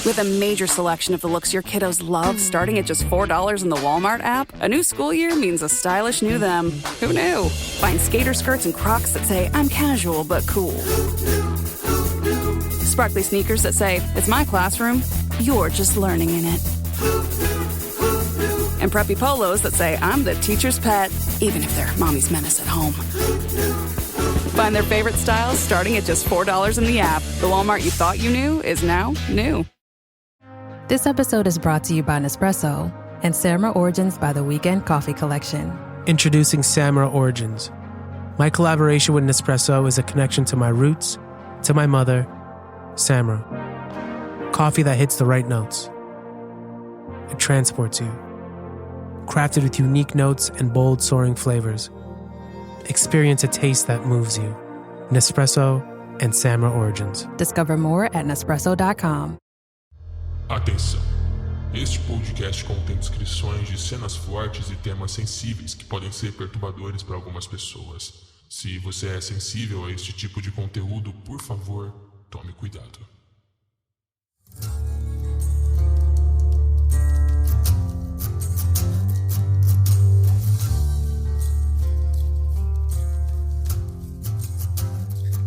With a major selection of the looks your kiddos love starting at just $4 in the Walmart app, a new school year means a stylish new them. Who knew? Find skater skirts and Crocs that say, I'm casual but cool. Sparkly sneakers that say, it's my classroom, you're just learning in it. And preppy polos that say, I'm the teacher's pet, even if they're mommy's menace at home. Find their favorite styles starting at just $4 in the app. The Walmart you thought you knew is now new. This episode is brought to you by Nespresso and Samra Origins by the Weekend Coffee Collection. Introducing Samra Origins. My collaboration with Nespresso is a connection to my roots, to my mother, Samra. Coffee that hits the right notes. It transports you. Crafted with unique notes and bold soaring flavors. Experience a taste that moves you. Nespresso and Samra Origins. Discover more at Nespresso.com. Atenção! Este podcast contém descrições de cenas fortes e temas sensíveis que podem ser perturbadores para algumas pessoas. Se você é sensível a este tipo de conteúdo, por favor, tome cuidado.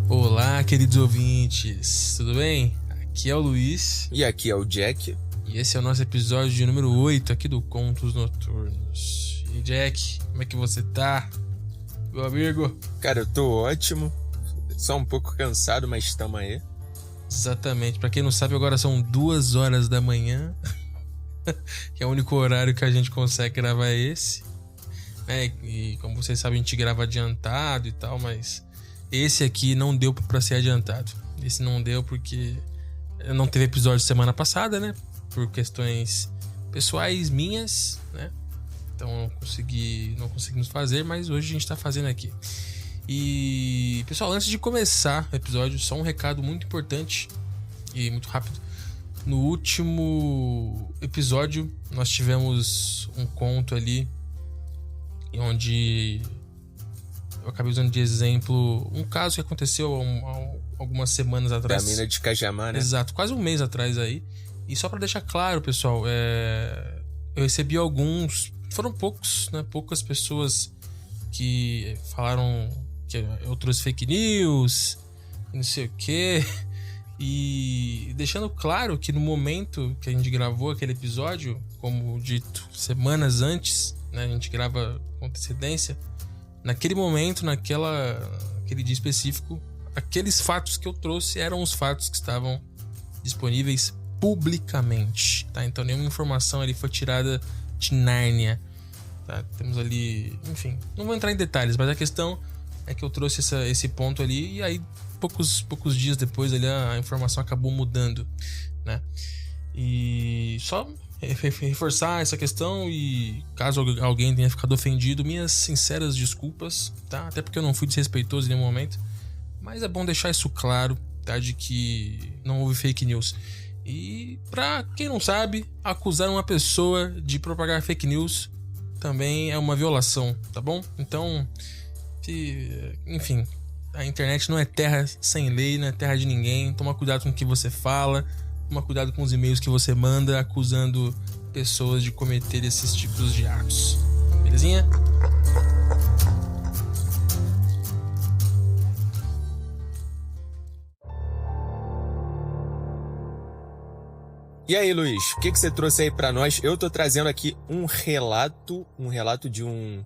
Olá, queridos ouvintes, tudo bem? Aqui é o Luiz. E aqui é o Jack. E esse é o nosso episódio de número 8 aqui do Contos Noturnos. E Jack, como é que você tá, meu amigo? Cara, eu tô ótimo. Só um pouco cansado, mas tamo aí. Exatamente. Pra quem não sabe, agora são 2 horas da manhã. Que é o único horário que a gente consegue gravar esse. E como vocês sabem, a gente grava adiantado e tal, mas esse aqui não deu pra ser adiantado. Esse não deu porque não teve episódio semana passada, né? Por questões pessoais minhas, né? Então não conseguimos fazer, mas hoje a gente tá fazendo aqui. E, pessoal, antes de começar o episódio, só um recado muito importante e muito rápido. No último episódio, nós tivemos um conto ali onde eu acabei usando de exemplo um caso que aconteceu há algumas semanas atrás. Da mina de Cajamar, né? Exato, quase um mês atrás aí. E só pra deixar claro, pessoal, eu recebi alguns... Foram poucos, né? Poucas pessoas que falaram que eu trouxe fake news, não sei o quê. E deixando claro que no momento que a gente gravou aquele episódio, como dito, semanas antes, né? A gente grava com antecedência. Naquele momento, naquele dia específico, aqueles fatos que eu trouxe eram os fatos que estavam disponíveis publicamente, tá? Então nenhuma informação ali foi tirada de Nárnia, tá? Temos ali, enfim, não vou entrar em detalhes, mas a questão é que eu trouxe esse ponto ali e aí poucos dias depois ali a informação acabou mudando, né? E só reforçar essa questão e caso alguém tenha ficado ofendido, minhas sinceras desculpas, tá? Até porque eu não fui desrespeitoso em nenhum momento, mas é bom deixar isso claro, tá? De que não houve fake news. E pra quem não sabe, acusar uma pessoa de propagar fake news também é uma violação, tá bom? Então, enfim, a internet não é terra sem lei, não é terra de ninguém. Toma cuidado com o que você fala, toma cuidado com os e-mails que você manda acusando pessoas de cometer esses tipos de atos. Belezinha? E aí, Luiz, o que você trouxe aí pra nós? Eu tô trazendo aqui um relato de um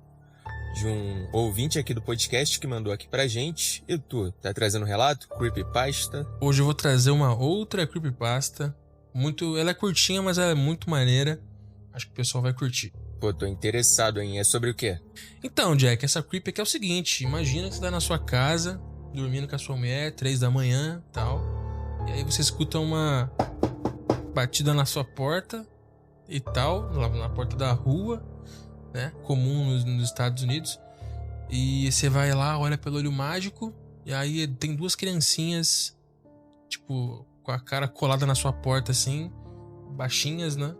ouvinte aqui do podcast que mandou aqui pra gente. E tu, tá trazendo um relato? Creepypasta? Hoje eu vou trazer uma outra creepypasta. Ela é curtinha, mas ela é muito maneira. Acho que o pessoal vai curtir. Pô, tô interessado, hein? É sobre o quê? Então, Jack, essa creepy aqui é o seguinte. Imagina que você tá na sua casa, dormindo com a sua mulher, 3 da manhã e tal. E aí você escuta uma batida na sua porta e tal, lá na porta da rua, né? Comum nos Estados Unidos. E você vai lá, olha pelo olho mágico, e aí tem 2 criancinhas, tipo, com a cara colada na sua porta, assim, baixinhas, né?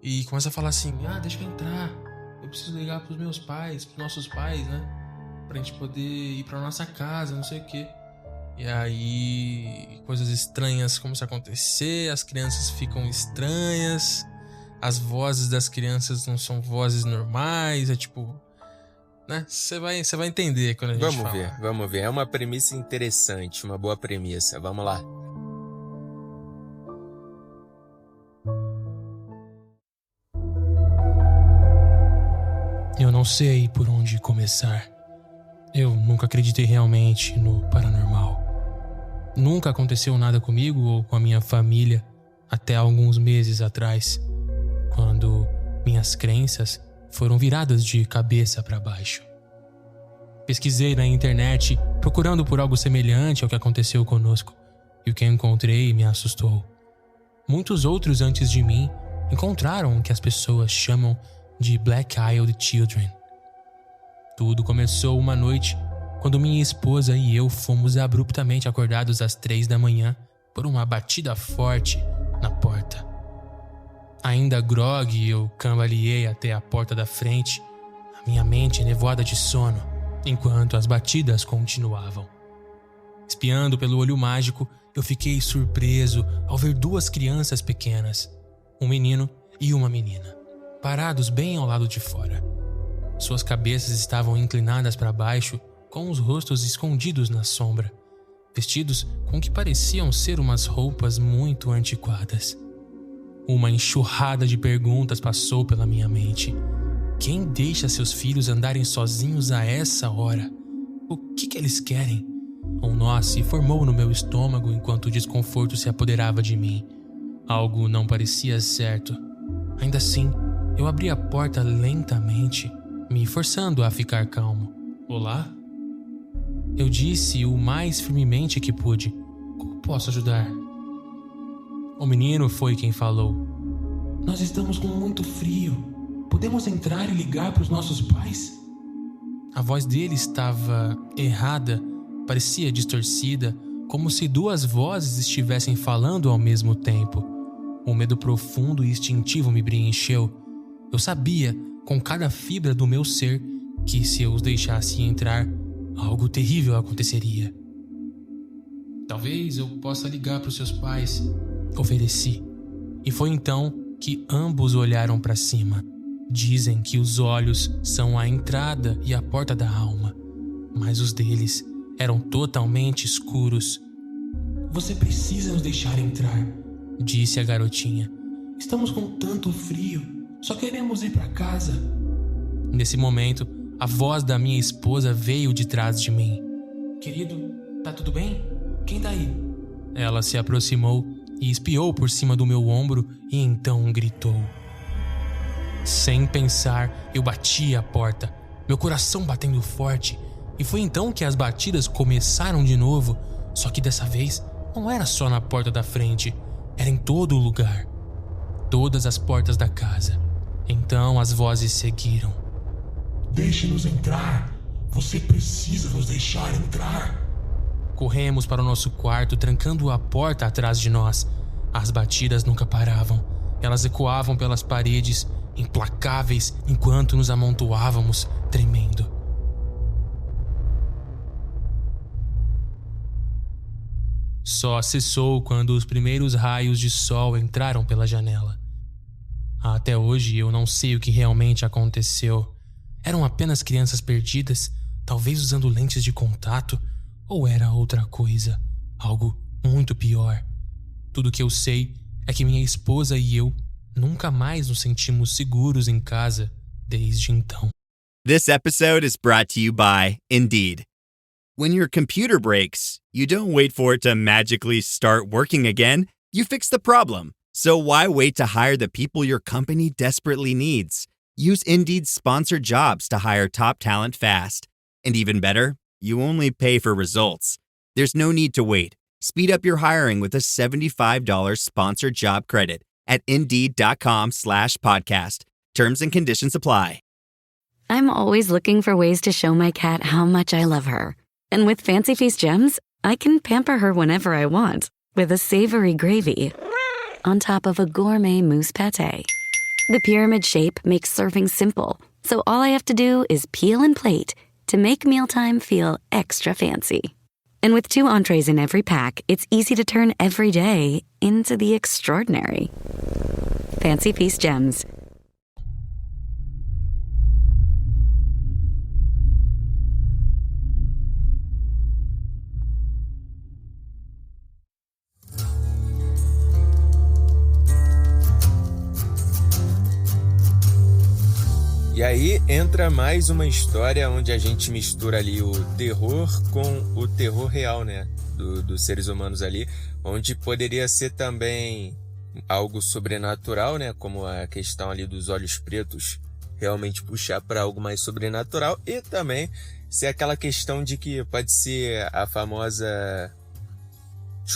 E começa a falar assim: deixa eu entrar, eu preciso ligar pros meus pais, pros nossos pais, né? Pra gente poder ir pra nossa casa, não sei o quê. E aí coisas estranhas começam a acontecer, as crianças ficam estranhas, as vozes das crianças não são vozes normais, é tipo, né? Você vai entender quando a gente fala. Vamos ver. É uma premissa interessante, uma boa premissa. Vamos lá. Eu não sei por onde começar. Eu nunca acreditei realmente no paranormal. Nunca aconteceu nada comigo ou com a minha família até alguns meses atrás, quando minhas crenças foram viradas de cabeça para baixo. Pesquisei na internet procurando por algo semelhante ao que aconteceu conosco, e o que encontrei me assustou. Muitos outros antes de mim encontraram o que as pessoas chamam de Black-Eyed Children. Tudo começou uma noite quando minha esposa e eu fomos abruptamente acordados às 3 da manhã por uma batida forte na porta. Ainda grogue, eu cambaleei até a porta da frente, a minha mente nevoada de sono, enquanto as batidas continuavam. Espiando pelo olho mágico, eu fiquei surpreso ao ver 2 crianças pequenas, um menino e uma menina, parados bem ao lado de fora. Suas cabeças estavam inclinadas para baixo, com os rostos escondidos na sombra, vestidos com o que pareciam ser umas roupas muito antiquadas. Uma enxurrada de perguntas passou pela minha mente. Quem deixa seus filhos andarem sozinhos a essa hora? O que eles querem? Um nó se formou no meu estômago enquanto o desconforto se apoderava de mim. Algo não parecia certo. Ainda assim, eu abri a porta lentamente, me forçando a ficar calmo. Olá? Eu disse o mais firmemente que pude. Como posso ajudar? O menino foi quem falou. Nós estamos com muito frio. Podemos entrar e ligar para os nossos pais? A voz dele estava errada, parecia distorcida, como se 2 vozes estivessem falando ao mesmo tempo. Um medo profundo e instintivo me preencheu. Eu sabia, com cada fibra do meu ser, que se eu os deixasse entrar, algo terrível aconteceria. Talvez eu possa ligar para os seus pais, ofereci. E foi então que ambos olharam para cima. Dizem que os olhos são a entrada e a porta da alma, mas os deles eram totalmente escuros. Você precisa nos deixar entrar, disse a garotinha. Estamos com tanto frio, só queremos ir para casa. Nesse momento, a voz da minha esposa veio de trás de mim. Querido, tá tudo bem? Quem tá aí? Ela se aproximou e espiou por cima do meu ombro e então gritou. Sem pensar, eu bati a porta, meu coração batendo forte, e foi então que as batidas começaram de novo, só que dessa vez não era só na porta da frente, era em todo o lugar. Todas as portas da casa. Então as vozes seguiram. Deixe-nos entrar. Você precisa nos deixar entrar. Corremos para o nosso quarto, trancando a porta atrás de nós. As batidas nunca paravam. Elas ecoavam pelas paredes, implacáveis, enquanto nos amontoávamos, tremendo. Só cessou quando os primeiros raios de sol entraram pela janela. Até hoje eu não sei o que realmente aconteceu. Eram apenas crianças perdidas, talvez usando lentes de contato, ou era outra coisa, algo muito pior. Tudo que eu sei é que minha esposa e eu nunca mais nos sentimos seguros em casa desde então. This episode is brought to you by Indeed. When your computer breaks, you don't wait for it to magically start working again. You fix the problem. So why wait to hire the people your company desperately needs? Use Indeed's sponsored jobs to hire top talent fast. And even better, you only pay for results. There's no need to wait. Speed up your hiring with a $75 sponsored job credit at Indeed.com/podcast. Terms and conditions apply. I'm always looking for ways to show my cat how much I love her. And with Fancy Feast gems, I can pamper her whenever I want with a savory gravy on top of a gourmet mousse pâté. The pyramid shape makes serving simple, so all I have to do is peel and plate to make mealtime feel extra fancy. And with 2 entrees in every pack, it's easy to turn every day into the extraordinary. Fancy Feast Gems. E aí entra mais uma história onde a gente mistura ali o terror com o terror real, né? Dos seres humanos ali, onde poderia ser também algo sobrenatural, né? Como a questão ali dos olhos pretos realmente puxar para algo mais sobrenatural, e também ser aquela questão de que pode ser a famosa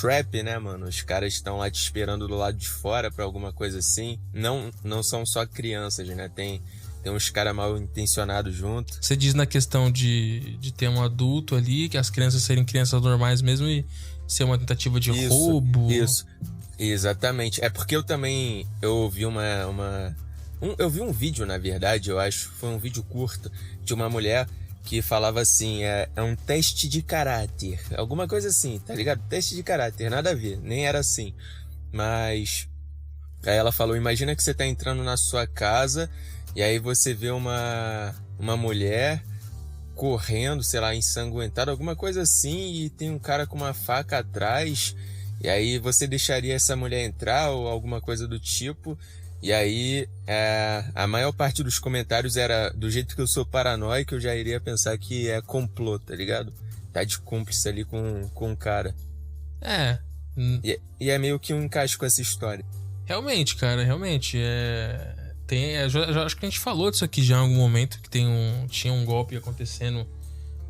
trap, né, mano? Os caras estão lá te esperando do lado de fora para alguma coisa assim. Não são só crianças, né? Tem uns caras mal intencionados junto. Você diz na questão de ter um adulto ali, que as crianças serem crianças normais mesmo e ser uma tentativa de roubo. Isso, exatamente. É porque eu ouvi eu vi um vídeo, na verdade, eu acho, foi um vídeo curto, de uma mulher que falava assim, é um teste de caráter. Alguma coisa assim, tá ligado? Teste de caráter, nada a ver, nem era assim. Mas aí ela falou, imagina que você tá entrando na sua casa e aí você vê uma mulher correndo, sei lá, ensanguentada, alguma coisa assim, e tem um cara com uma faca atrás, e aí você deixaria essa mulher entrar ou alguma coisa do tipo. E aí a maior parte dos comentários era, do jeito que eu sou paranoico, eu já iria pensar que é complô, tá ligado? Tá de cúmplice ali com o cara. E é meio que um encaixe com essa história. Realmente, cara, realmente. Eu acho que a gente falou disso aqui já em algum momento, que tinha um golpe acontecendo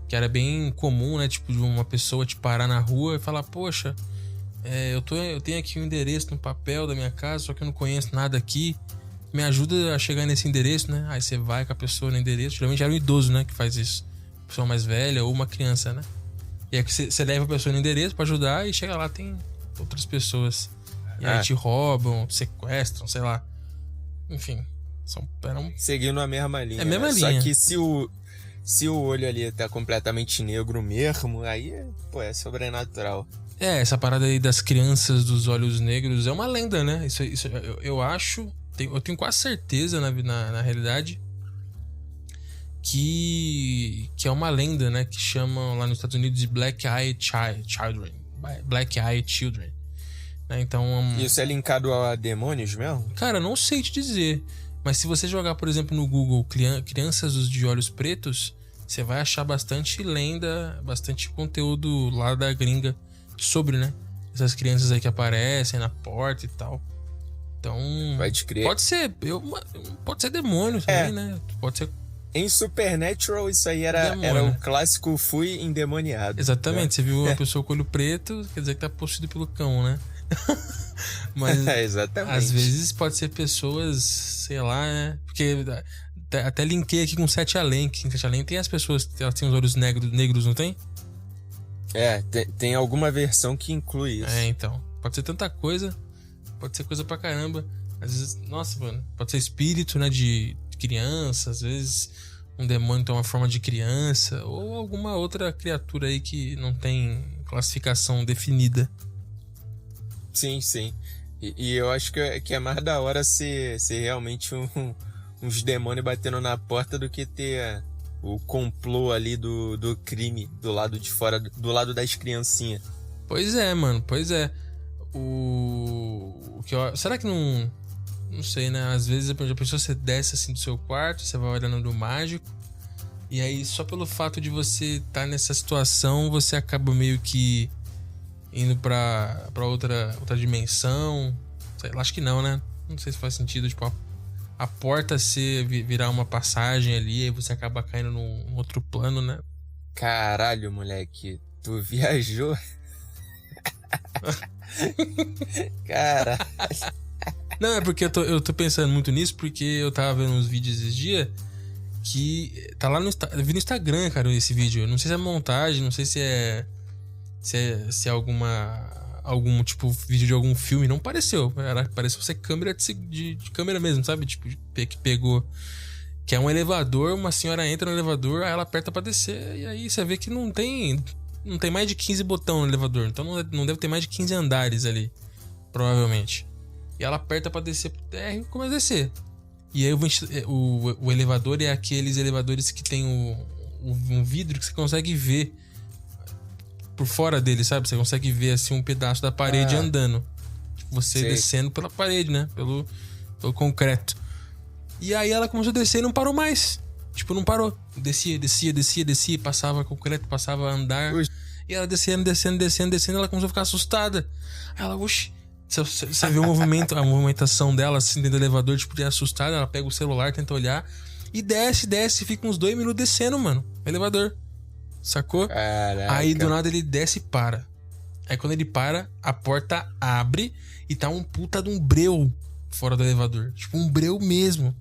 que era bem comum, né? Tipo, de uma pessoa te parar na rua e falar, poxa, eu tenho aqui um endereço no papel da minha casa, só que eu não conheço nada aqui. Me ajuda a chegar nesse endereço, né? Aí você vai com a pessoa no endereço. Geralmente era um idoso, né? Que faz isso. Uma pessoa mais velha ou uma criança, né? E aí você leva a pessoa no endereço pra ajudar e chega lá, tem outras pessoas. E aí te roubam, sequestram, sei lá. Enfim, seguindo a mesma linha. É a mesma linha. Só que se o olho ali tá completamente negro mesmo, aí, é sobrenatural. Essa parada aí das crianças dos olhos negros é uma lenda, né? Isso eu acho, eu tenho quase certeza na realidade que é uma lenda, né? Que chamam lá nos Estados Unidos de Black Eye Children. Black Eye Children. Então, isso é linkado a demônios mesmo? Cara, não sei te dizer. Mas se você jogar, por exemplo, no Google crianças de olhos pretos, você vai achar bastante lenda, bastante conteúdo lá da gringa sobre, né? Essas crianças aí que aparecem na porta e tal. Então, pode crer. Pode ser demônio também, né? Pode ser. Em Supernatural, isso aí era o clássico fui endemoniado. Exatamente. Né? Você viu uma pessoa com olho preto, quer dizer que tá possuído pelo cão, né? Mas exatamente. Às vezes pode ser pessoas, sei lá, né? Porque até linkei aqui com Sete Além, que em Sete Além tem as pessoas que elas têm os olhos negros, não tem? Tem alguma versão que inclui isso. Então. Pode ser tanta coisa, pode ser coisa pra caramba. Às vezes, nossa, mano, pode ser espírito, né, de criança, às vezes um demônio tem uma forma de criança, ou alguma outra criatura aí que não tem classificação definida. Sim, sim. E eu acho que é mais da hora ser realmente uns demônios batendo na porta do que ter o complô ali do crime do lado de fora, do lado das criancinhas. Pois é, mano, pois é. Será que não... Não sei, né? Às vezes a pessoa, você desce assim do seu quarto, você vai olhando no mágico, e aí só pelo fato de você estar nessa situação, você acaba meio que indo pra outra dimensão. Sei lá, acho que não, né? Não sei se faz sentido, tipo, a porta virar uma passagem ali, aí você acaba caindo num outro plano, né? Caralho, moleque, tu viajou? Caralho. Não, é porque eu tô pensando muito nisso, porque eu tava vendo uns vídeos esses dias que tá lá eu vi no Instagram, cara, esse vídeo. Eu não sei se é montagem, não sei se é algum tipo vídeo de algum filme. Não pareceu. Pareceu ser câmera de câmera mesmo, sabe? Tipo, que pegou. Que é um elevador, uma senhora entra no elevador, aí ela aperta pra descer, e aí você vê que não tem não tem mais de 15 botões no elevador. Então não deve ter mais de 15 andares ali. Provavelmente. E ela aperta pra descer pro térreo e começa a descer. E aí o elevador é aqueles elevadores que tem um vidro que você consegue ver por fora dele, sabe? Você consegue ver assim um pedaço da parede andando. Tipo, você descendo pela parede, né? Pelo concreto. E aí ela começou a descer e não parou mais. Tipo, não parou. Descia. Passava concreto, passava andar. Ui. E ela descendo. Ela começou a ficar assustada. Aí ela, oxi. Você vê a movimentação dela assim dentro do elevador, tipo, de assustada. Ela pega o celular, tenta olhar. E desce. Fica uns 2 minutos descendo, mano. O elevador. Sacou? Caraca. Aí do nada ele desce e para. Aí quando ele para, a porta abre e tá um puta de um breu fora do elevador. Tipo, um breu mesmo.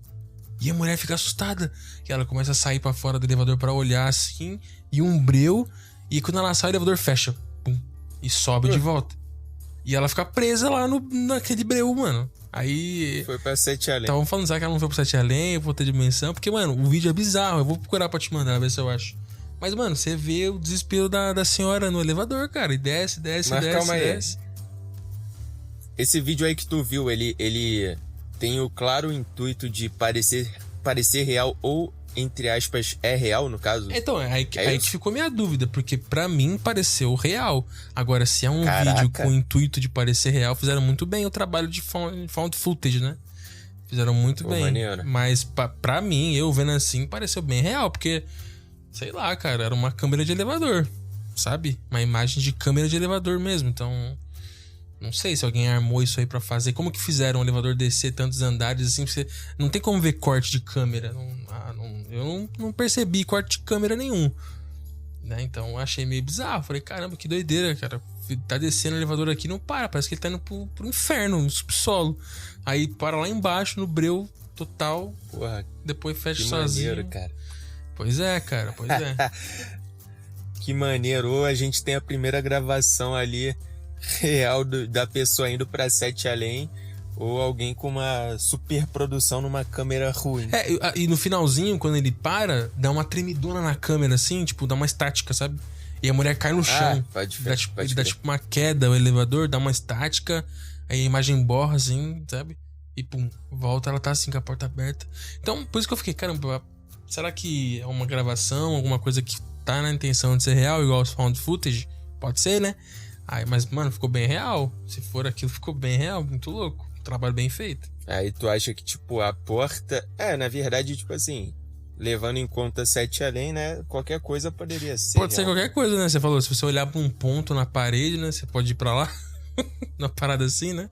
E a mulher fica assustada. E ela começa a sair pra fora do elevador pra olhar assim. E um breu. E quando ela sai, o elevador fecha. Pum, e sobe de volta. E ela fica presa lá naquele breu, mano. Aí... Foi pra 7 além. Estavam falando, será que ela não foi pro 7 além? Pra outra dimensão? Porque, mano, o vídeo é bizarro. Eu vou procurar pra te mandar, ver se eu acho. Mas, mano, você vê o desespero da senhora no elevador, cara. E desce. Mas calma aí. Esse vídeo aí que tu viu, ele tem o claro intuito de parecer real ou, entre aspas, é real, no caso? Então, aí que ficou minha dúvida, porque pra mim pareceu real. Agora, se é um vídeo com o intuito de parecer real, fizeram muito bem o trabalho de found footage, né? Fizeram muito bem. Maneiro. Mas pra mim, eu vendo assim, pareceu bem real, porque, sei lá, cara, era uma câmera de elevador, sabe? Uma imagem de câmera de elevador mesmo, então... Não sei se alguém armou isso aí pra fazer. Como que fizeram o elevador descer tantos andares assim? Você não tem como ver corte de câmera. Eu não percebi corte de câmera nenhum. Né? Então eu achei meio bizarro. Falei, caramba, que doideira, cara. Tá descendo o elevador aqui, não para. Parece que ele tá indo pro inferno, no subsolo. Aí para lá embaixo, no breu total. Porra, depois fecha que sozinho. Maneiro, cara. Pois é, cara, pois é. Que maneiro. Ou a gente tem a primeira gravação ali real da pessoa indo pra 7 além, ou alguém com uma super produção numa câmera ruim. E no finalzinho, quando ele para, dá uma tremidona na câmera, assim, tipo, dá uma estática, sabe? E a mulher cai no chão. Dá tipo uma queda, o elevador dá uma estática, aí a imagem borra, assim, sabe? E pum, volta, ela tá assim, com a porta aberta. Então, por isso que eu fiquei, caramba, será que é uma gravação, alguma coisa que tá na intenção de ser real, igual os found footage? Pode ser, né? Mas, mano, ficou bem real. Se for aquilo, ficou bem real, muito louco. Trabalho bem feito. Aí tu acha que, tipo, a porta... na verdade, tipo assim, levando em conta 7 além, né? Qualquer coisa poderia ser. Pode ser qualquer coisa, né? Você falou, se você olhar pra um ponto na parede, né? Você pode ir pra lá. Uma parada assim, né?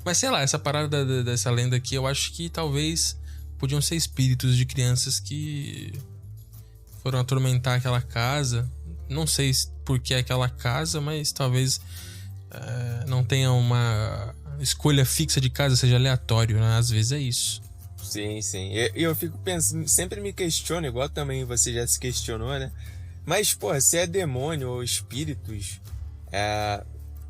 Mas, sei lá, essa parada dessa lenda aqui, eu acho que talvez podiam ser espíritos de crianças que foram atormentar aquela casa. Não sei por que aquela casa, mas talvez não tenha uma escolha fixa de casa, seja aleatório, né? Às vezes é isso. Sim. E eu fico pensando, sempre me questiono, igual também você já se questionou, né? Mas, pô, se é demônio ou espíritos,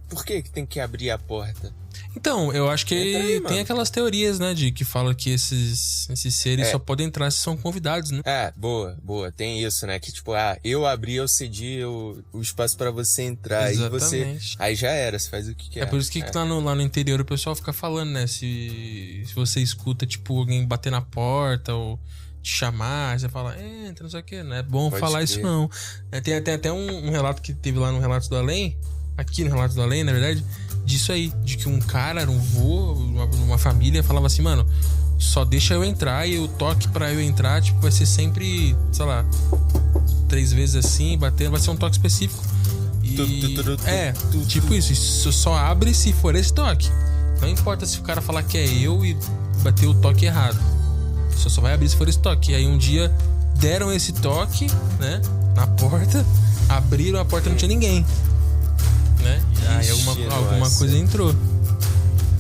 por que tem que abrir a porta? Então, eu acho que tem aquelas teorias, né, de que fala que esses seres só podem entrar se são convidados, né? Boa. Tem isso, né? Que tipo, eu abri, eu cedi o espaço pra você entrar. Exatamente. Aí já era, você faz o que quer. É por isso que lá no interior o pessoal fica falando, né? Se você escuta, tipo, alguém bater na porta ou te chamar, você fala, entra, não sei o que, não é bom falar isso não. Tem até um relato que teve lá no Relatos do Além, aqui no Relatos do Além, na verdade, disso aí, de que um cara, era um vô, uma família, falava assim, mano, só deixa eu entrar e o toque pra eu entrar, tipo, vai ser sempre, sei lá, 3 vezes assim, batendo, vai ser um toque específico. Tipo isso só abre se for esse toque. Não importa se o cara falar que é eu e bater o toque errado. Só vai abrir se for esse toque. E aí um dia deram esse toque, né, na porta, abriram a porta e não tinha ninguém. Né? E aí alguma coisa entrou.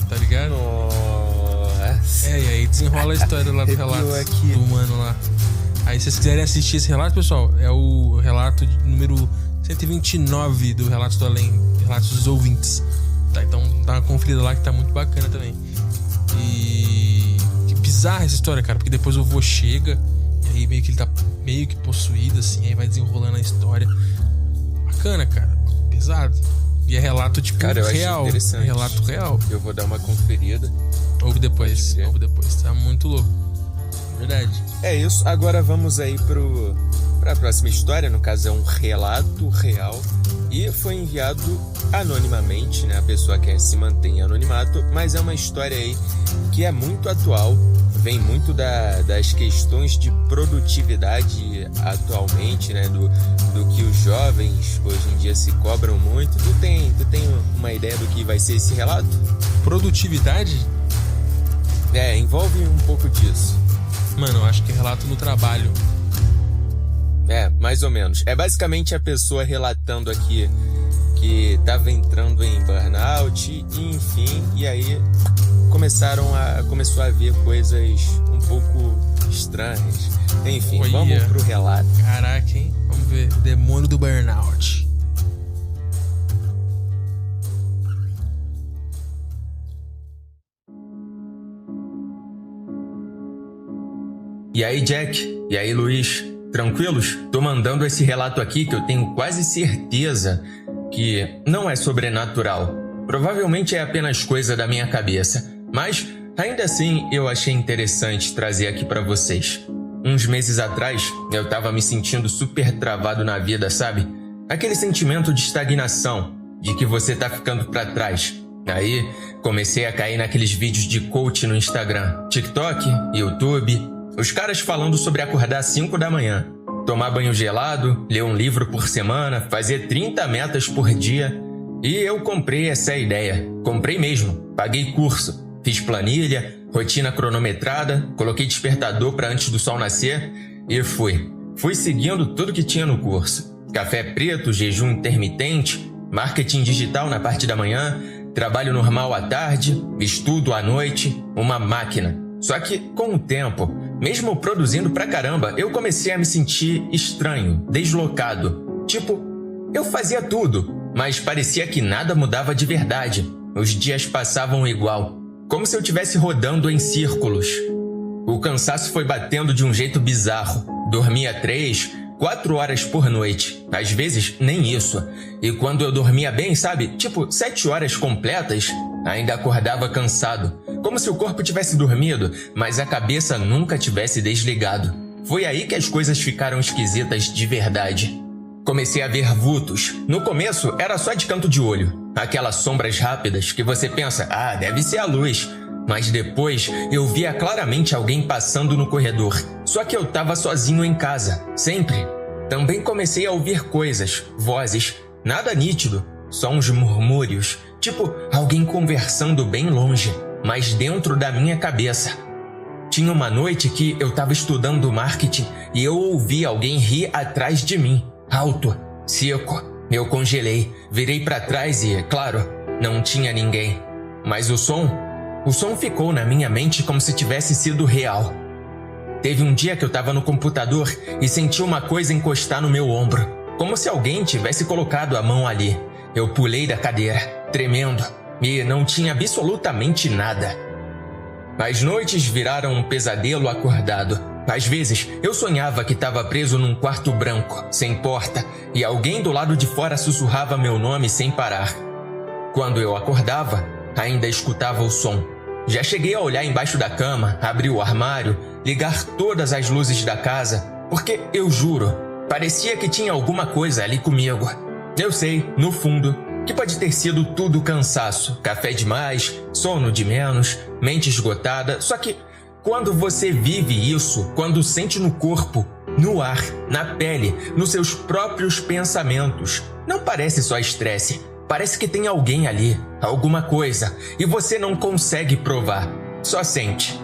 Tá ligado? Nossa. E aí desenrola a história lá do relato do humano lá. Aí se vocês quiserem assistir esse relato, pessoal, é o relato número 129 do Relatos do Além, Relatos dos Ouvintes. Tá, então dá uma conferida lá que tá muito bacana também. E que bizarra essa história, cara, porque depois o vô chega e aí meio que ele tá meio que possuído assim, aí vai desenrolando a história. bacana, cara. Pesado. E é relato, tipo, cara, eu real. Achei interessante. É relato real. Eu vou dar uma conferida. Ouve depois. Tá muito louco. Verdade. É isso. Agora vamos aí pra próxima história. No caso, é um relato real. E foi enviado anonimamente, né? A pessoa quer se manter em anonimato. Mas é uma história aí que é muito atual. Vem muito das questões de produtividade atualmente, né? Do que os jovens hoje em dia se cobram muito. Tu tem uma ideia do que vai ser esse relato? Produtividade? Envolve um pouco disso. Mano, eu acho que é relato no trabalho. Mais ou menos. É basicamente a pessoa relatando aqui que tava entrando em burnout, e enfim, e aí começou a ver coisas um pouco estranhas. Enfim, Olha. Vamos pro relato. Caraca, hein? Vamos ver. O demônio do burnout. E aí, Jack? E aí, Luiz? Tranquilos? Tô mandando esse relato aqui que eu tenho quase certeza que não é sobrenatural. Provavelmente é apenas coisa da minha cabeça. Mas, ainda assim, eu achei interessante trazer aqui pra vocês. Uns meses atrás, eu tava me sentindo super travado na vida, sabe? Aquele sentimento de estagnação, de que você tá ficando pra trás. Aí, comecei a cair naqueles vídeos de coach no Instagram, TikTok, YouTube. Os caras falando sobre acordar às 5 da manhã, tomar banho gelado, ler um livro por semana, fazer 30 metas por dia. E eu comprei essa ideia. Comprei mesmo. Paguei curso. Fiz planilha, rotina cronometrada, coloquei despertador para antes do sol nascer e fui. Fui seguindo tudo que tinha no curso. Café preto, jejum intermitente, marketing digital na parte da manhã, trabalho normal à tarde, estudo à noite, uma máquina. Só que, com o tempo, mesmo produzindo pra caramba, eu comecei a me sentir estranho, deslocado. Tipo, eu fazia tudo, mas parecia que nada mudava de verdade. Os dias passavam igual, como se eu estivesse rodando em círculos. O cansaço foi batendo de um jeito bizarro. Dormia 3, 4 horas por noite. Às vezes, nem isso. E quando eu dormia bem, sabe? Tipo, 7 horas completas, ainda acordava cansado. Como se o corpo tivesse dormido, mas a cabeça nunca tivesse desligado. Foi aí que as coisas ficaram esquisitas de verdade. Comecei a ver vultos. No começo, era só de canto de olho. Aquelas sombras rápidas que você pensa, deve ser a luz. Mas depois, eu via claramente alguém passando no corredor. Só que eu tava sozinho em casa, sempre. Também comecei a ouvir coisas, vozes, nada nítido, só uns murmúrios. Tipo, alguém conversando bem longe, mas dentro da minha cabeça. Tinha uma noite que eu tava estudando marketing e eu ouvi alguém rir atrás de mim. Alto, seco. Eu congelei, virei pra trás e, claro, não tinha ninguém. Mas o som ficou na minha mente como se tivesse sido real. Teve um dia que eu tava no computador e senti uma coisa encostar no meu ombro, como se alguém tivesse colocado a mão ali. Eu pulei da cadeira, tremendo, e não tinha absolutamente nada. As noites viraram um pesadelo acordado. Às vezes, eu sonhava que estava preso num quarto branco, sem porta, e alguém do lado de fora sussurrava meu nome sem parar. Quando eu acordava, ainda escutava o som. Já cheguei a olhar embaixo da cama, abrir o armário, ligar todas as luzes da casa, porque, eu juro, parecia que tinha alguma coisa ali comigo. Eu sei, no fundo, que pode ter sido tudo cansaço, café demais, sono de menos, mente esgotada, só que quando você vive isso, quando sente no corpo, no ar, na pele, nos seus próprios pensamentos, não parece só estresse, parece que tem alguém ali, alguma coisa, e você não consegue provar, só sente.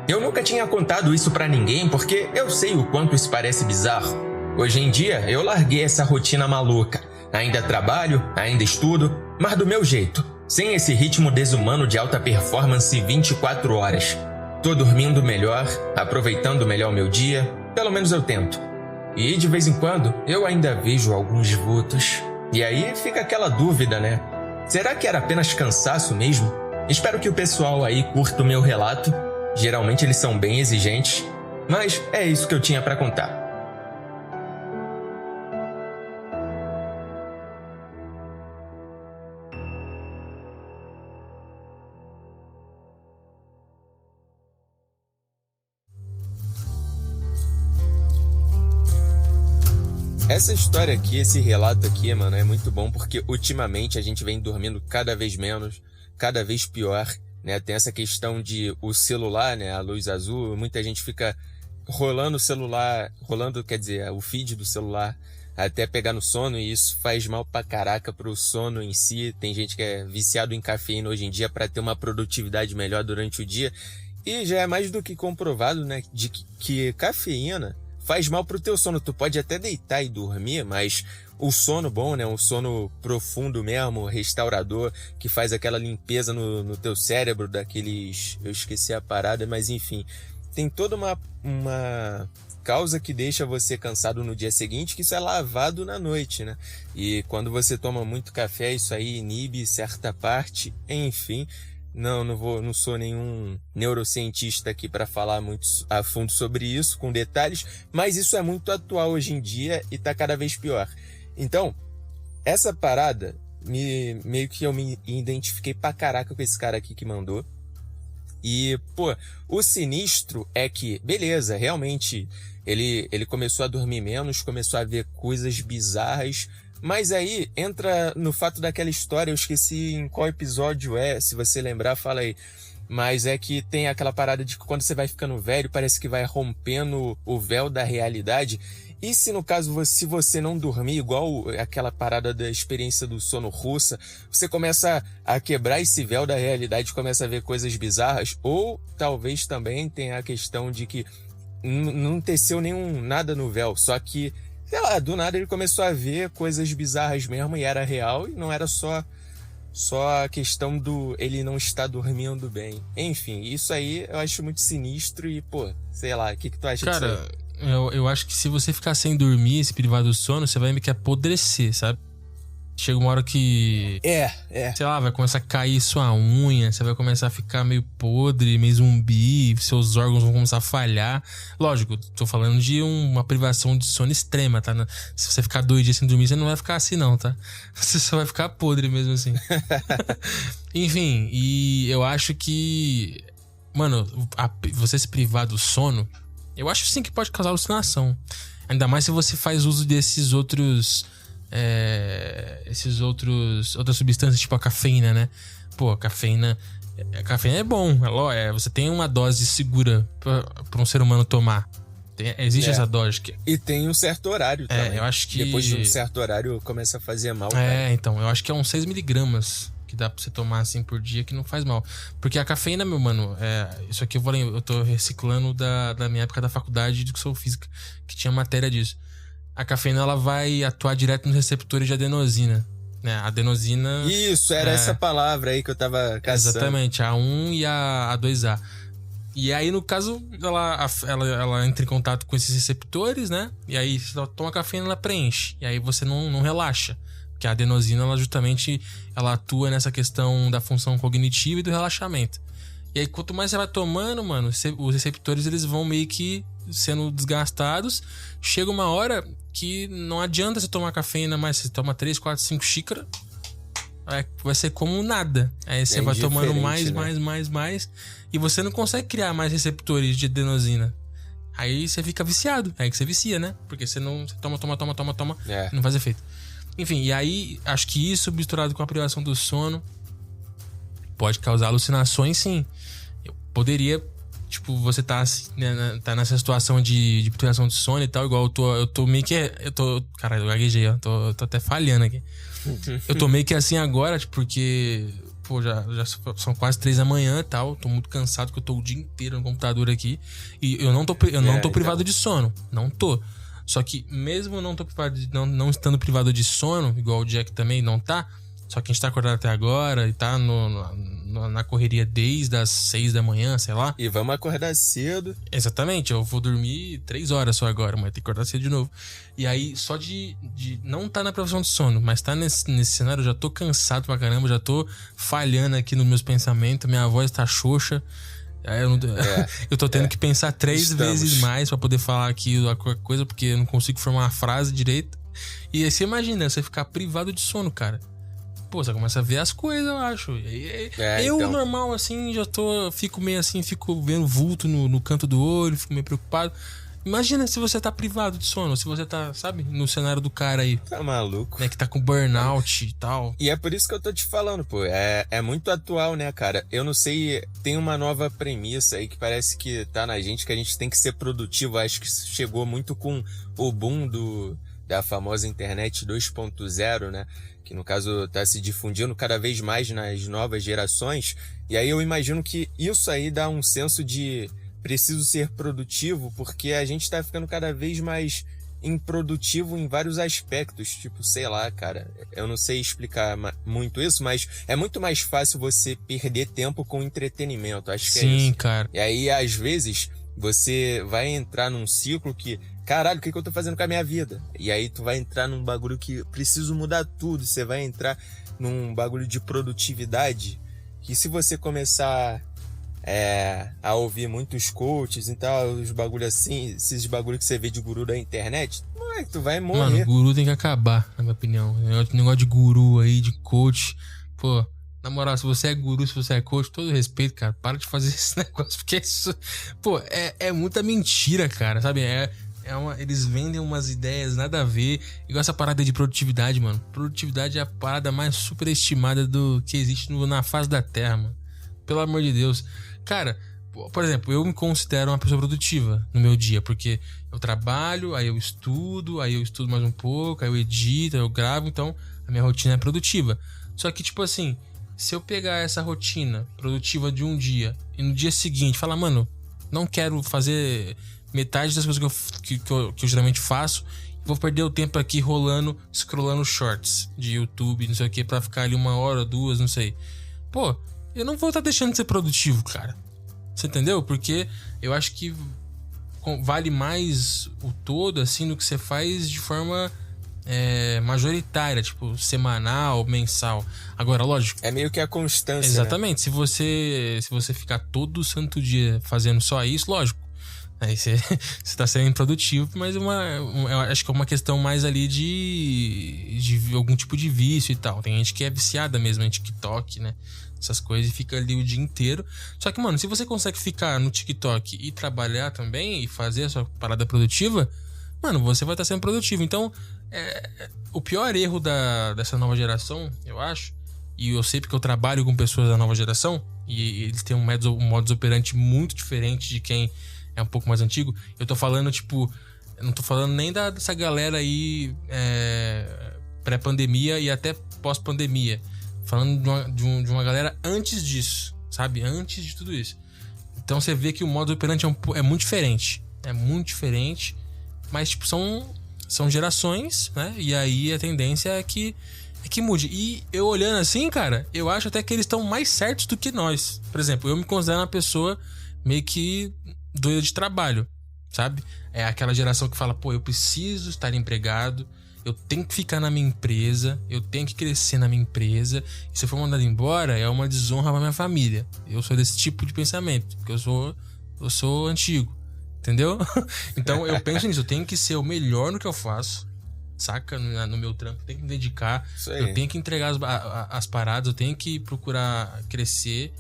Eu nunca tinha contado isso pra ninguém porque eu sei o quanto isso parece bizarro. Hoje em dia, eu larguei essa rotina maluca. Ainda trabalho, ainda estudo, mas do meu jeito, sem esse ritmo desumano de alta performance 24 horas. Tô dormindo melhor, aproveitando melhor meu dia, pelo menos eu tento. E de vez em quando, eu ainda vejo alguns vultos. E aí fica aquela dúvida, né? Será que era apenas cansaço mesmo? Espero que o pessoal aí curta o meu relato. Geralmente eles são bem exigentes, mas é isso que eu tinha pra contar. Essa história aqui, esse relato aqui, mano, é muito bom porque ultimamente a gente vem dormindo cada vez menos, cada vez pior, né? Tem essa questão de o celular, né? A luz azul, muita gente fica rolando o celular, quer dizer, o feed do celular até pegar no sono, e isso faz mal pra caraca pro sono em si. Tem gente que é viciado em cafeína hoje em dia para ter uma produtividade melhor durante o dia. E já é mais do que comprovado, né, de que cafeína faz mal pro teu sono. Tu pode até deitar e dormir, mas o sono bom, né, um sono profundo mesmo, restaurador, que faz aquela limpeza no teu cérebro, daqueles... Eu esqueci a parada, mas enfim. Tem toda uma causa que deixa você cansado no dia seguinte, que isso é lavado na noite, né? E quando você toma muito café, isso aí inibe certa parte, enfim. Não sou nenhum neurocientista aqui para falar muito a fundo sobre isso, com detalhes, mas isso é muito atual hoje em dia e tá cada vez pior. Então, essa parada, meio que eu me identifiquei pra caraca com esse cara aqui que mandou. E, pô, o sinistro é que, beleza, realmente, ele começou a dormir menos, começou a ver coisas bizarras, mas aí entra no fato daquela história, eu esqueci em qual episódio é, se você lembrar, fala aí. Mas é que tem aquela parada de que quando você vai ficando velho, parece que vai rompendo o véu da realidade. E se no caso, se você não dormir, igual aquela parada da experiência do sono russa, você começa a quebrar esse véu da realidade, começa a ver coisas bizarras, ou talvez também tenha a questão de que não teceu nada no véu, só que, sei lá, do nada ele começou a ver coisas bizarras mesmo e era real, e não era só a questão do ele não estar dormindo bem. Enfim, isso aí eu acho muito sinistro e, pô, sei lá, o que tu acha disso aí? Cara, eu acho que se você ficar sem dormir, se privar do sono, você vai meio que apodrecer, sabe? Chega uma hora que... Sei lá, vai começar a cair sua unha, você vai começar a ficar meio podre, meio zumbi, seus órgãos vão começar a falhar. Lógico, tô falando de uma privação de sono extrema, tá? Se você ficar 2 dias sem dormir, você não vai ficar assim não, tá? Você só vai ficar podre mesmo assim. Enfim, e eu acho que... Mano, você se privar do sono, eu acho sim que pode causar alucinação. Ainda mais se você faz uso desses outros... outras substâncias, tipo a cafeína, né? Pô, a cafeína é bom. Você tem uma dose segura pra um ser humano tomar. Existe essa dose. E tem um certo horário também. Eu acho que... Depois de um certo horário começa a fazer mal. Então, eu acho que é uns 6 miligramas que dá pra você tomar assim por dia, que não faz mal. Porque a cafeína, meu mano, isso aqui eu tô reciclando da minha época da faculdade de educação física, que tinha matéria disso. A cafeína, ela vai atuar direto nos receptores de adenosina, né? A adenosina... Isso, era essa palavra aí que eu tava caçando. Exatamente, a A1 e a A2A. E aí, no caso, ela entra em contato com esses receptores, né? E aí, você toma cafeína, ela preenche. E aí, você não relaxa. Porque a adenosina, ela justamente atua nessa questão da função cognitiva e do relaxamento. E aí, quanto mais você vai tomando, mano, os receptores, eles vão meio que sendo desgastados. Chega uma hora que não adianta você tomar cafeína mais. Você toma 3, 4, 5 xícaras, vai ser como nada. Aí você vai tomando mais, né? mais. E você não consegue criar mais receptores de adenosina. Aí você fica viciado. Aí que você vicia, né? Porque você toma, não faz efeito. Enfim, e aí acho que isso misturado com a privação do sono pode causar alucinações, sim. Eu poderia, tipo, você tá nessa situação de privação de sono e tal, igual eu tô meio que... Caralho, eu gaguejei, ó. Tô até falhando aqui. Eu tô meio que assim agora, tipo, porque... Pô, já são quase 3 da manhã e tal. Tô muito cansado, porque eu tô o dia inteiro no computador aqui. E eu não tô privado de sono. Não tô. Só que mesmo não estando privado de sono, igual o Jack também não tá... Só que a gente tá acordado até agora e tá na correria desde as 6 da manhã, sei lá. E vamos acordar cedo. Exatamente, eu vou dormir 3 horas só agora, mas tem que acordar cedo de novo. E aí, só de não tá na privação de sono, mas tá nesse cenário, eu já tô cansado pra caramba, já tô falhando aqui nos meus pensamentos, minha voz tá xoxa. Eu tô tendo que pensar 3 vezes mais pra poder falar aqui qualquer coisa, porque eu não consigo formar uma frase direita. E aí você imagina, você ficar privado de sono, cara. Pô, você começa a ver as coisas, eu acho. Então... normal, assim, fico meio assim, fico vendo vulto no canto do olho, fico meio preocupado. Imagina se você tá privado de sono, se você tá, sabe, no cenário do cara aí. Tá maluco. Né, que tá com burnout e tal. E é por isso que eu tô te falando, pô. É muito atual, né, cara? Eu não sei, tem uma nova premissa aí que parece que tá na gente, que a gente tem que ser produtivo. Acho que chegou muito com o boom da famosa internet 2.0, né? Que no caso tá se difundindo cada vez mais nas novas gerações. E aí eu imagino que isso aí dá um senso de preciso ser produtivo, porque a gente tá ficando cada vez mais improdutivo em vários aspectos. Tipo, sei lá, cara, eu não sei explicar muito isso, mas é muito mais fácil você perder tempo com entretenimento. Acho que é isso. Sim, cara. E aí, às vezes, você vai entrar num ciclo que, caralho, o que eu tô fazendo com a minha vida? E aí tu vai entrar num bagulho que preciso mudar tudo. Você vai entrar num bagulho de produtividade que, se você começar a ouvir muitos coaches e tal, os bagulho assim, esses bagulho que você vê de guru da internet, tu vai morrer. Mano, guru tem que acabar, na minha opinião. Negócio de guru aí, de coach. Pô, na moral, se você é guru, se você é coach, todo respeito, cara, para de fazer esse negócio, porque isso, pô, é muita mentira, cara, sabe? Eles vendem umas ideias nada a ver. Igual essa parada de produtividade, mano. Produtividade é a parada mais superestimada do que existe na face da Terra, mano. Pelo amor de Deus. Cara, por exemplo, eu me considero uma pessoa produtiva no meu dia, porque eu trabalho, aí eu estudo mais um pouco, aí eu edito, aí eu gravo, então a minha rotina é produtiva. Só que, tipo assim, se eu pegar essa rotina produtiva de um dia e no dia seguinte falar, mano, não quero fazer metade das coisas que eu geralmente faço, vou perder o tempo aqui scrollando shorts de YouTube, não sei o que, pra ficar ali 1 hora, 2, não sei. Pô, eu não vou estar deixando de ser produtivo, cara. Você entendeu? Porque eu acho que vale mais o todo, assim, do que você faz de forma majoritária, tipo, semanal, mensal. Agora, lógico. É meio que a constância. Exatamente. Né? Se você ficar todo santo dia fazendo só isso, lógico. Aí você tá sendo improdutivo, mas eu acho que é uma questão mais ali de algum tipo de vício e tal. Tem gente que é viciada mesmo em TikTok, né? Essas coisas, e fica ali o dia inteiro. Só que, mano, se você consegue ficar no TikTok e trabalhar também e fazer a sua parada produtiva, mano, você vai estar sendo produtivo. Então, o pior erro dessa nova geração, eu acho, e eu sei porque eu trabalho com pessoas da nova geração, e eles têm um modus operandi muito diferente de quem é um pouco mais antigo. Eu tô falando, tipo, eu não tô falando nem dessa galera aí pré-pandemia e até pós-pandemia. Falando de uma galera antes disso, sabe? Antes de tudo isso. Então você vê que o modus operandi é muito diferente. É muito diferente. Mas, tipo, são gerações, né? E aí a tendência é que mude. E eu olhando assim, cara, eu acho até que eles estão mais certos do que nós. Por exemplo, eu me considero uma pessoa meio que doida de trabalho, sabe? É aquela geração que fala, pô, eu preciso estar empregado, eu tenho que ficar na minha empresa, eu tenho que crescer na minha empresa, e se eu for mandado embora, é uma desonra pra minha família. Eu sou desse tipo de pensamento, porque eu sou antigo, entendeu? Então eu penso nisso, eu tenho que ser o melhor no que eu faço, saca? No meu trampo, eu tenho que me dedicar, eu tenho que entregar as paradas, eu tenho que procurar crescer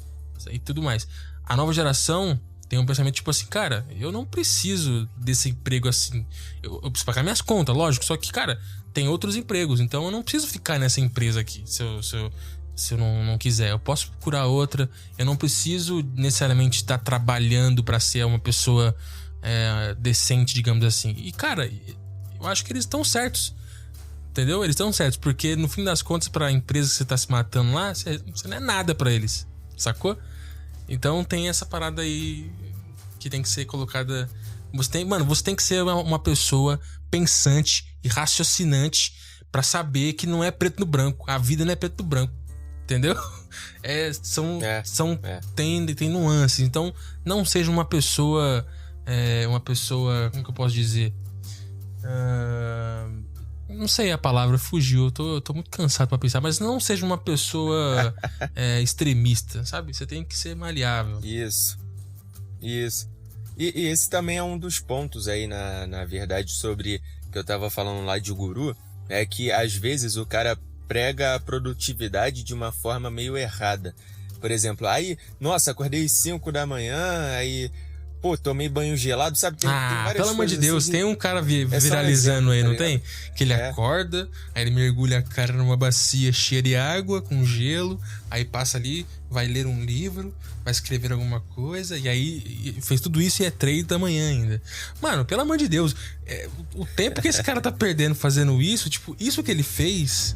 e tudo mais. A nova geração tem um pensamento tipo assim, cara, eu não preciso desse emprego assim. Eu preciso pagar minhas contas, lógico. Só que, cara, tem outros empregos. Então eu não preciso ficar nessa empresa aqui se eu não quiser. Eu posso procurar outra. Eu não preciso necessariamente estar trabalhando pra ser uma pessoa decente, digamos assim. E, cara, eu acho que eles estão certos. Entendeu? Eles estão certos. Porque, no fim das contas, pra empresa que você tá se matando lá, você não é nada pra eles. Sacou? Então tem essa parada aí que tem que ser colocada. Você tem que ser uma pessoa pensante e raciocinante pra saber que não é preto no branco. A vida não é preto no branco. Entendeu? Tem nuances. Então, não seja uma pessoa. Como que eu posso dizer? Não sei a palavra, fugiu. Eu tô muito cansado pra pensar, mas não seja uma pessoa extremista, sabe? Você tem que ser maleável. Isso. E esse também é um dos pontos aí, na verdade, sobre que eu tava falando lá de guru, é que às vezes o cara prega a produtividade de uma forma meio errada. Por exemplo, aí, nossa, acordei às 5 da manhã, aí pô, tomei banho gelado, sabe? Tem várias pelo amor de coisas Deus, assim tem um cara viralizando exemplo, aí, tá não ligado? tem? Que ele acorda, aí ele mergulha a cara numa bacia cheia de água, com gelo, aí passa ali, vai ler um livro, vai escrever alguma coisa, e aí fez tudo isso e é 3 da manhã ainda. Mano, pelo amor de Deus, o tempo que esse cara tá perdendo fazendo isso, tipo, isso que ele fez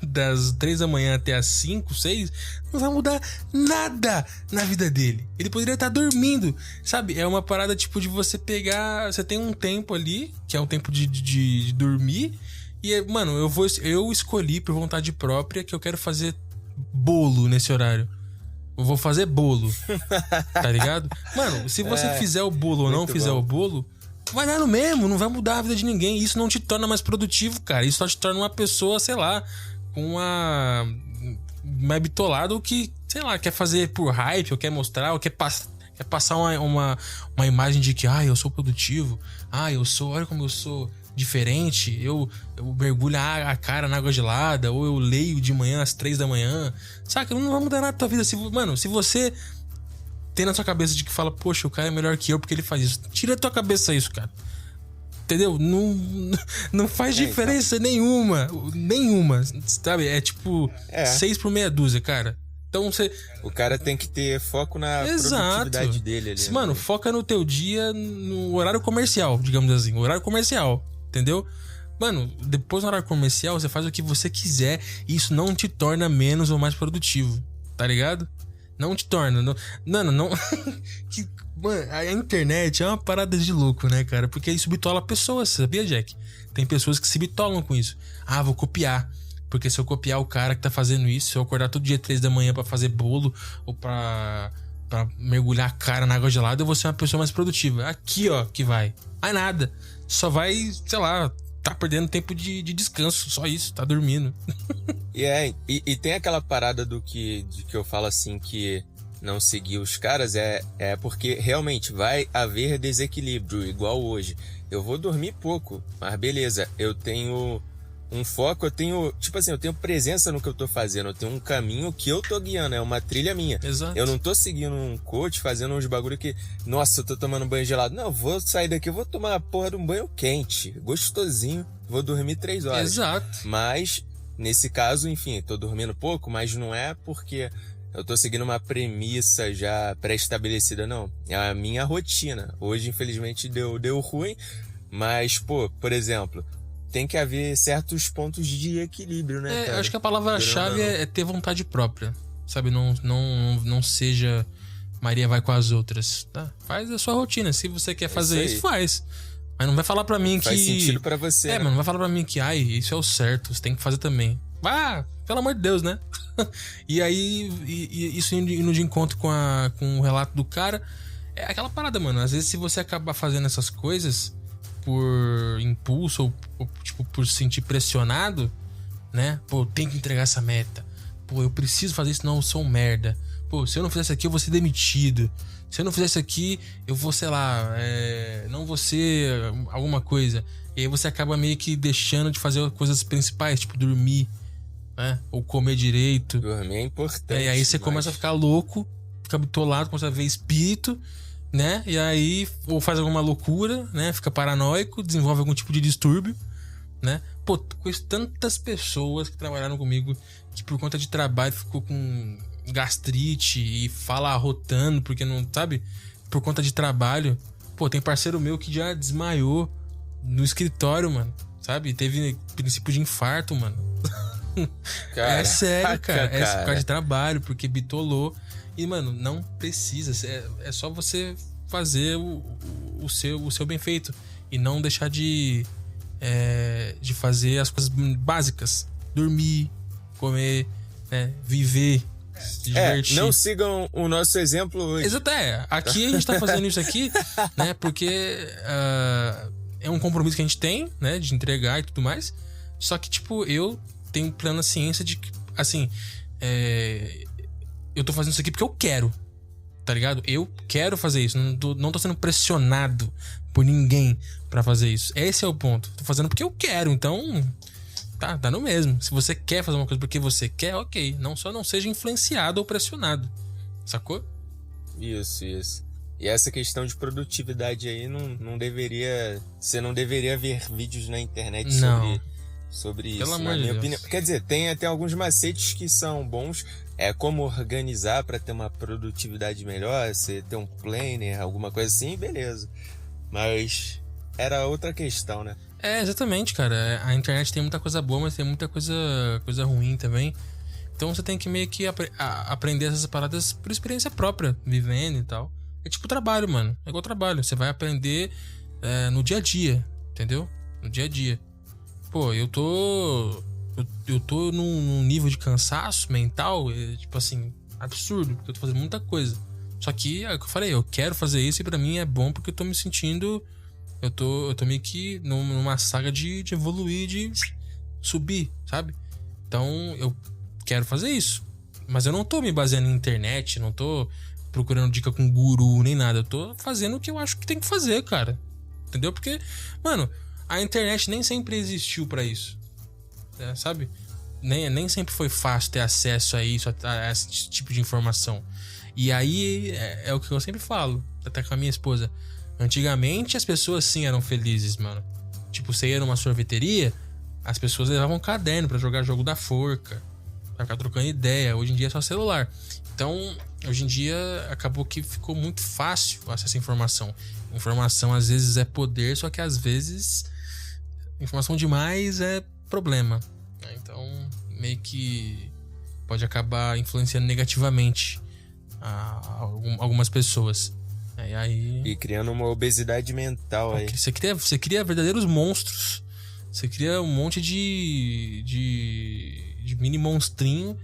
das 3 da manhã até as 5, 6, não vai mudar nada na vida dele. Ele poderia estar dormindo, sabe? É uma parada tipo de você pegar... Você tem um tempo ali, que é o tempo de dormir, e, mano, eu escolhi por vontade própria que eu quero fazer bolo nesse horário. Eu vou fazer bolo, tá ligado? Mano, se você fizer o bolo ou não fizer o bolo, vai dar no mesmo, não vai mudar a vida de ninguém. Isso não te torna mais produtivo, cara. Isso só te torna uma pessoa, sei lá, com mais bitolada, ou que, sei lá, quer fazer por hype, ou quer mostrar, ou quer passar uma imagem de que, eu sou produtivo, olha como eu sou diferente, eu mergulho a cara na água gelada, ou eu leio de manhã às 3 da manhã, saca? Não vai mudar nada na tua vida. Se você tem na sua cabeça de que fala, poxa, o cara é melhor que eu porque ele faz isso, tira da tua cabeça isso, cara. Entendeu? Não faz diferença nenhuma, sabe? É tipo 6 por meia dúzia, cara. Então você... O cara tem que ter foco na produtividade dele ali. Mano, foca no teu dia, no horário comercial, digamos assim. Horário comercial, entendeu? Mano, depois no horário comercial você faz o que você quiser e isso não te torna menos ou mais produtivo, tá ligado? Não te torna. Não. Mano, a internet é uma parada de louco, né, cara? Porque isso bitola pessoas, sabia, Jack? Tem pessoas que se bitolam com isso. Vou copiar. Porque se eu copiar o cara que tá fazendo isso, se eu acordar todo dia 3 da manhã pra fazer bolo ou pra mergulhar a cara na água gelada, eu vou ser uma pessoa mais produtiva. Aqui, ó, que vai. Nada. Só vai, sei lá, tá perdendo tempo de descanso. Só isso, tá dormindo. E tem aquela parada de que eu falo assim, que não seguir os caras é porque realmente vai haver desequilíbrio, igual hoje. Eu vou dormir pouco, mas beleza, eu tenho um foco, eu tenho presença no que eu tô fazendo, eu tenho um caminho que eu tô guiando, é uma trilha minha. Exato. Eu não tô seguindo um coach, fazendo uns bagulho que, nossa, eu tô tomando banho gelado. Não, eu vou sair daqui, eu vou tomar a porra de um banho quente, gostosinho, vou dormir 3 horas. Exato. Mas, nesse caso, enfim, tô dormindo pouco, mas não é porque eu tô seguindo uma premissa já pré-estabelecida, não. É a minha rotina. Hoje, infelizmente, deu ruim, mas, por exemplo, tem que haver certos pontos de equilíbrio, né, cara? Acho que a palavra-chave é ter vontade própria, sabe? Não seja Maria vai com as outras, tá? Faz a sua rotina. Se você quer fazer isso, faz. Mas não vai falar pra mim faz sentido pra você, né? Mas não vai falar pra mim que, isso é o certo, você tem que fazer também. Pelo amor de Deus, né? E aí, isso indo de encontro com o relato do cara, é aquela parada, mano. Às vezes, se você acabar fazendo essas coisas por impulso ou tipo, por se sentir pressionado, né? Eu tenho que entregar essa meta. Eu preciso fazer isso, senão eu sou um merda. Se eu não fizer isso aqui, eu vou ser demitido. Se eu não fizer isso aqui, eu vou, sei lá, não vou ser alguma coisa. E aí você acaba meio que deixando de fazer coisas principais, tipo dormir, né? Ou comer direito. Dormir é importante. E aí você começa a ficar louco, fica bitolado, começa a ver espírito, né? E aí, ou faz alguma loucura, né? Fica paranoico, desenvolve algum tipo de distúrbio, né? Conheço tantas pessoas que trabalharam comigo que por conta de trabalho ficou com gastrite e fala arrotando porque não, sabe? Por conta de trabalho. Tem parceiro meu que já desmaiou no escritório, mano, sabe? Teve princípio de infarto, mano. É sério, cara. É por causa de trabalho, porque bitolou. E, mano, não precisa. É só você fazer o seu bem feito. E não deixar de fazer as coisas básicas. Dormir, comer, né? Viver, se divertir. Não sigam o nosso exemplo hoje. Exato, aqui a gente tá fazendo isso aqui, né? Porque é um compromisso que a gente tem, né? De entregar e tudo mais. Só que, tipo, eu tenho plena ciência de que, assim... eu tô fazendo isso aqui porque eu quero, tá ligado? Eu quero fazer isso. Não tô sendo pressionado por ninguém pra fazer isso. Esse é o ponto. Tô fazendo porque eu quero, então... Tá no mesmo. Se você quer fazer uma coisa porque você quer, ok. Não seja influenciado ou pressionado. Sacou? Isso. E essa questão de produtividade aí não deveria... Você não deveria ver vídeos na internet sobre isso, Pelo amor na de minha Deus. opinião. Quer dizer, tem até alguns macetes que são bons. Como organizar para ter uma produtividade melhor, você ter um planner, alguma coisa assim, beleza. Mas era outra questão, né? Exatamente, cara. A internet tem muita coisa boa, mas tem muita coisa ruim também. Então você tem que meio que aprender essas paradas por experiência própria, vivendo e tal. É tipo trabalho, mano. É igual trabalho. Você vai aprender no dia a dia, entendeu? No dia a dia. Pô, eu tô num nível de cansaço mental, tipo assim, absurdo, porque eu tô fazendo muita coisa. Só que, é o que eu falei, eu quero fazer isso e pra mim é bom porque eu tô me sentindo... Eu tô meio que numa saga de evoluir, de subir, sabe? Então, eu quero fazer isso. Mas eu não tô me baseando na internet, não tô procurando dica com guru, nem nada. Eu tô fazendo o que eu acho que tem que fazer, cara. Entendeu? Porque, mano, a internet nem sempre existiu pra isso. Sabe? Nem sempre foi fácil ter acesso a isso, a esse tipo de informação. E aí é o que eu sempre falo, até com a minha esposa. Antigamente as pessoas sim eram felizes, mano. Tipo, você ia numa sorveteria, as pessoas levavam um caderno pra jogar jogo da forca, pra ficar trocando ideia. Hoje em dia é só celular. Então, hoje em dia acabou que ficou muito fácil acesso à informação. Informação às vezes é poder, só que às vezes informação demais é problema. Então, meio que pode acabar influenciando negativamente algumas pessoas. E criando uma obesidade mental aí. Você cria verdadeiros monstros. Você cria um monte de mini monstrinho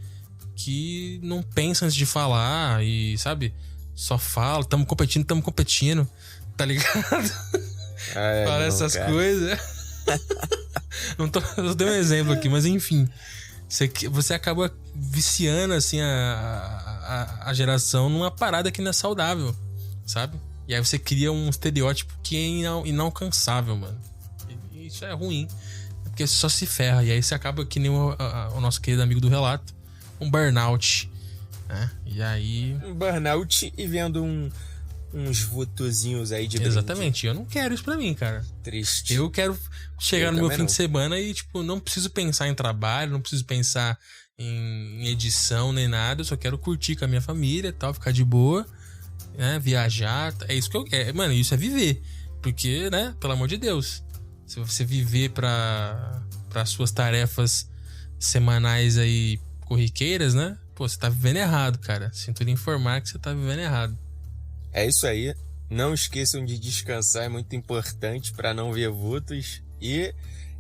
que não pensa antes de falar e, sabe, só fala, tamo competindo, tá ligado? Fala essas coisas. Eu dei um exemplo aqui, mas enfim. Você acaba viciando assim a geração numa parada que não é saudável, sabe? E aí você cria um estereótipo que é inalcançável, mano. E isso é ruim, porque você só se ferra. E aí você acaba que nem o nosso querido amigo do relato, um burnout, né? E aí... Um burnout e vendo uns votozinhos aí de brinde. Exatamente, eu não quero isso pra mim, cara. Triste. Eu quero chegar no meu fim de semana e, tipo, não preciso pensar em trabalho, não preciso pensar em edição nem nada. Eu só quero curtir com a minha família e tal, ficar de boa, né? Viajar. É isso que eu quero. Mano, isso é viver. Porque, né? Pelo amor de Deus. Se você viver para suas tarefas semanais aí corriqueiras, né? Pô, você tá vivendo errado, cara. Sinto lhe informar que você tá vivendo errado. É isso aí. Não esqueçam de descansar, é muito importante para não ver vultos. E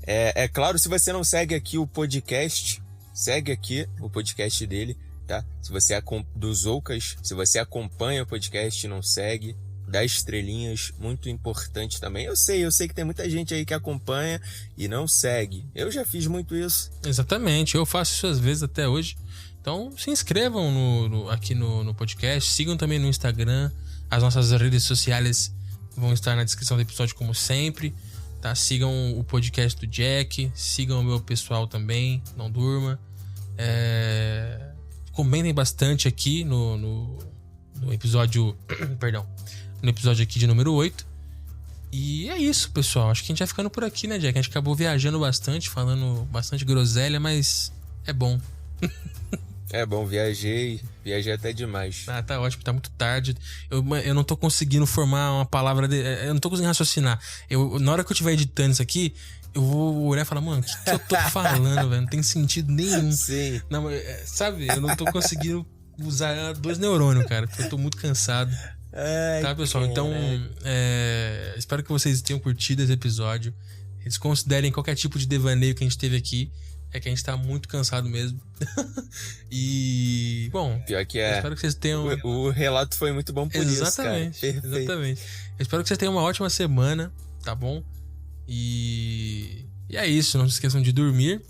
é claro, se você não segue aqui o podcast, segue aqui o podcast dele, tá? Se você do Zoucas, se você acompanha o podcast e não segue, dá estrelinhas, muito importante também. Eu sei que tem muita gente aí que acompanha e não segue. Eu já fiz muito isso. Exatamente, eu faço isso às vezes até hoje. Então se inscrevam aqui no podcast, sigam também no Instagram. As nossas redes sociais vão estar na descrição do episódio, como sempre, tá? Sigam o podcast do Jack, sigam o meu pessoal também, não durma. Comentem bastante aqui no episódio... Perdão. No episódio aqui de número 8. E é isso, pessoal. Acho que a gente vai ficando por aqui, né, Jack? A gente acabou viajando bastante, falando bastante groselha, mas é bom. É bom, viajei até demais. Tá ótimo, tá muito tarde. Eu não tô conseguindo formar uma palavra. Eu não tô conseguindo raciocinar. Na hora que eu estiver editando isso aqui, eu vou olhar e falar, mano, o que eu tô falando, velho? Não tem sentido nenhum. Sim. Não, sabe? Eu não tô conseguindo usar 2 neurônios, cara, porque eu tô muito cansado. Ai, tá, pessoal? Então, espero que vocês tenham curtido esse episódio. Eles considerem qualquer tipo de devaneio que a gente teve aqui. É que a gente tá muito cansado mesmo. E... Bom, pior que espero que vocês tenham... O relato foi muito bom por exatamente, isso, cara. Exatamente. Eu espero que vocês tenham uma ótima semana, tá bom? E é isso. Não se esqueçam de dormir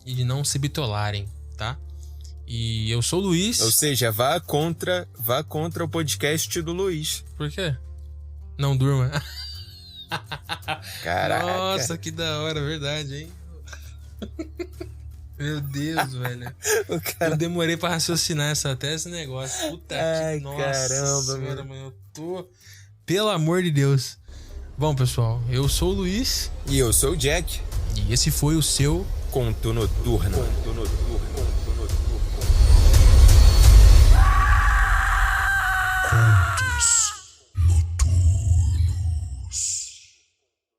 e de não se bitolarem, tá? E eu sou o Luiz. Ou seja, vá contra o podcast do Luiz. Por quê? Não durma. Caraca. Nossa, que da hora, verdade, hein? Meu Deus, velho. Eu demorei pra raciocinar até esse negócio. Puta que... Nossa caramba, senhora, mano. Eu tô... Pelo amor de Deus. Bom, pessoal, eu sou o Luiz. E eu sou o Jack. E esse foi o seu... Conto Noturno. Contos